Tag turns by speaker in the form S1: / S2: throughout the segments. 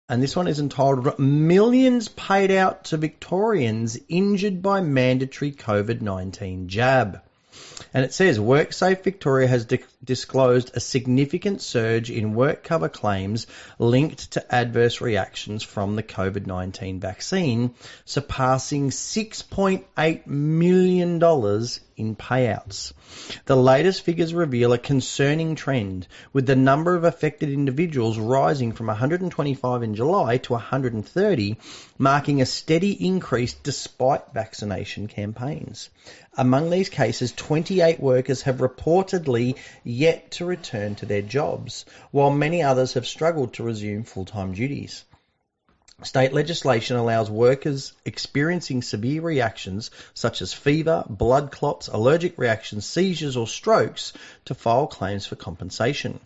S1: And this one is entitled Millions Paid Out to Victorians Injured by Mandatory COVID-19 Jab. And it says WorkSafe Victoria has disclosed a significant surge in work cover claims linked to adverse reactions from the COVID-19 vaccine, surpassing $6.8 million in payouts. The latest figures reveal a concerning trend, with the number of affected individuals rising from 125 in July to 130, marking a steady increase despite vaccination campaigns. Among these cases, 28 workers have reportedly yet to return to their jobs, while many others have struggled to resume full-time duties. State legislation allows workers experiencing severe reactions such as fever, blood clots, allergic reactions, seizures or strokes to file claims for compensation.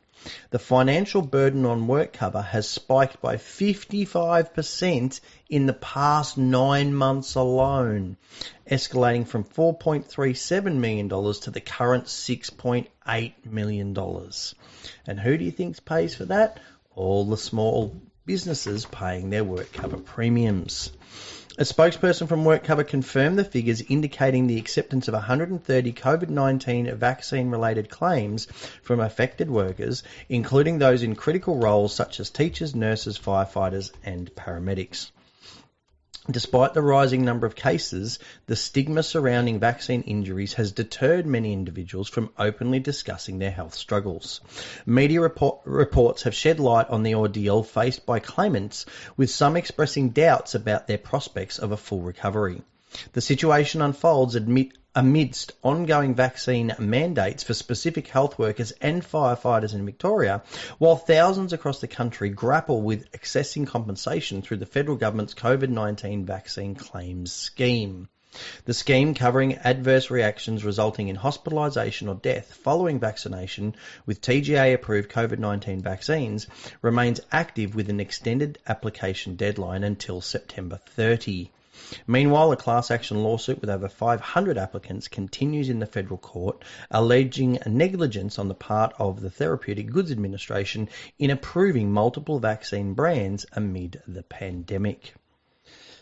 S1: The financial burden on work cover has spiked by 55% in the past 9 months alone, escalating from $4.37 million to the current $6.8 million. And who do you think pays for that? All the small businesses paying their work cover premiums. A spokesperson from WorkCover confirmed the figures, indicating the acceptance of 130 COVID-19 vaccine-related claims from affected workers, including those in critical roles such as teachers, nurses, firefighters and paramedics. Despite the rising number of cases, the stigma surrounding vaccine injuries has deterred many individuals from openly discussing their health struggles. Media reports have shed light on the ordeal faced by claimants, with some expressing doubts about their prospects of a full recovery. The situation unfolds amidst ongoing vaccine mandates for specific health workers and firefighters in Victoria, while thousands across the country grapple with accessing compensation through the federal government's COVID-19 vaccine claims scheme. The scheme, covering adverse reactions resulting in hospitalisation or death following vaccination with TGA-approved COVID-19 vaccines, remains active with an extended application deadline until September 30. Meanwhile, a class action lawsuit with over 500 applicants continues in the federal court, alleging negligence on the part of the Therapeutic Goods Administration in approving multiple vaccine brands amid the pandemic.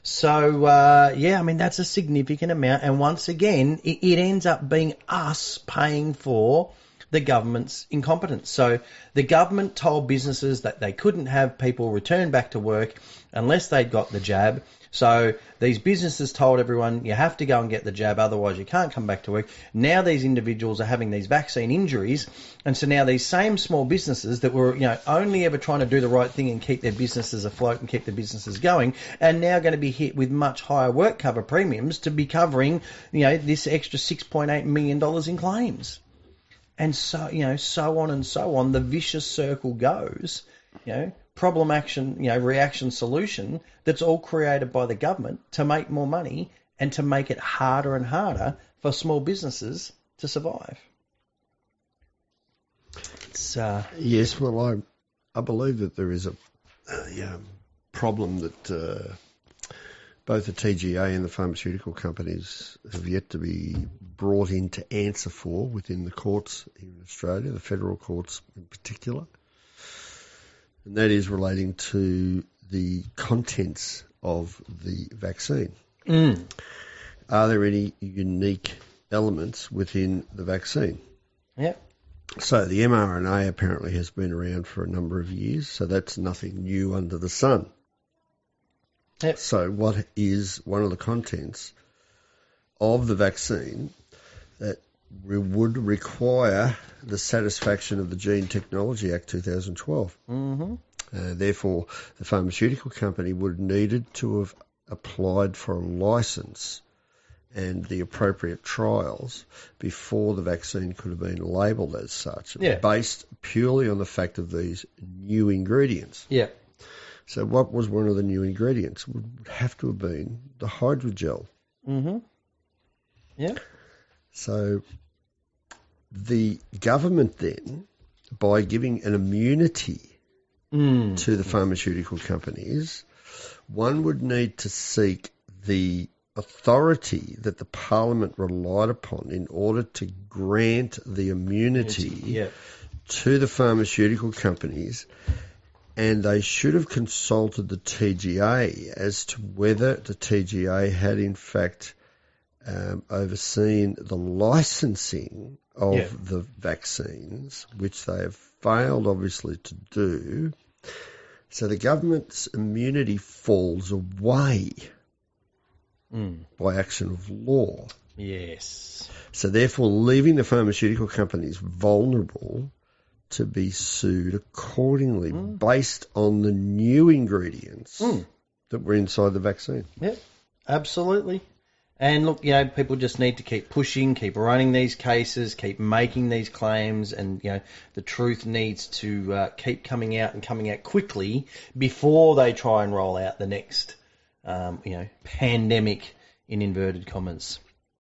S1: So, that's a significant amount. And once again, it ends up being us paying for the government's incompetence. So the government told businesses that they couldn't have people return back to work unless they'd got the jab. So these businesses told everyone, you have to go and get the jab, otherwise you can't come back to work. Now these individuals are having these vaccine injuries, and so now these same small businesses that were, only ever trying to do the right thing and keep their businesses afloat and keep their businesses going, are now going to be hit with much higher work cover premiums to be covering, this extra $6.8 million in claims. And so, so on and so on, the vicious circle goes, problem, action, reaction, solution, that's all created by the government to make more money and to make it harder and harder for small businesses to survive.
S2: Yes, well, I believe that there is a problem that both the TGA and the pharmaceutical companies have yet to be brought in to answer for within the courts here in Australia, the federal courts in particular. And that is relating to the contents of the vaccine. Are there any unique elements within the vaccine?
S1: Yeah.
S2: So the mRNA apparently has been around for a number of years, so that's nothing new under the sun.
S1: Yep.
S2: So what is one of the contents of the vaccine that would require the satisfaction of the Gene Technology Act 2012?
S1: Mm-hmm.
S2: Therefore, the pharmaceutical company would have needed to have applied for a license and the appropriate trials before the vaccine could have been labelled as such, based purely on the fact of these new ingredients.
S1: Yeah.
S2: So what was one of the new ingredients? Would have to have been the hydrogel.
S1: Mm-hmm. Yeah.
S2: So the government then, by giving an immunity to the pharmaceutical companies, one would need to seek the authority that the Parliament relied upon in order to grant the immunity to the pharmaceutical companies, and they should have consulted the TGA as to whether the TGA had in fact overseen the licensing of the vaccines, which they have failed obviously to do. So the government's immunity falls away by action of law.
S1: Yes.
S2: So therefore leaving the pharmaceutical companies vulnerable to be sued accordingly based on the new ingredients that were inside the vaccine.
S1: Yep, absolutely. And look, people just need to keep pushing, keep running these cases, keep making these claims, and, the truth needs to keep coming out and coming out quickly before they try and roll out the next, pandemic in inverted commas.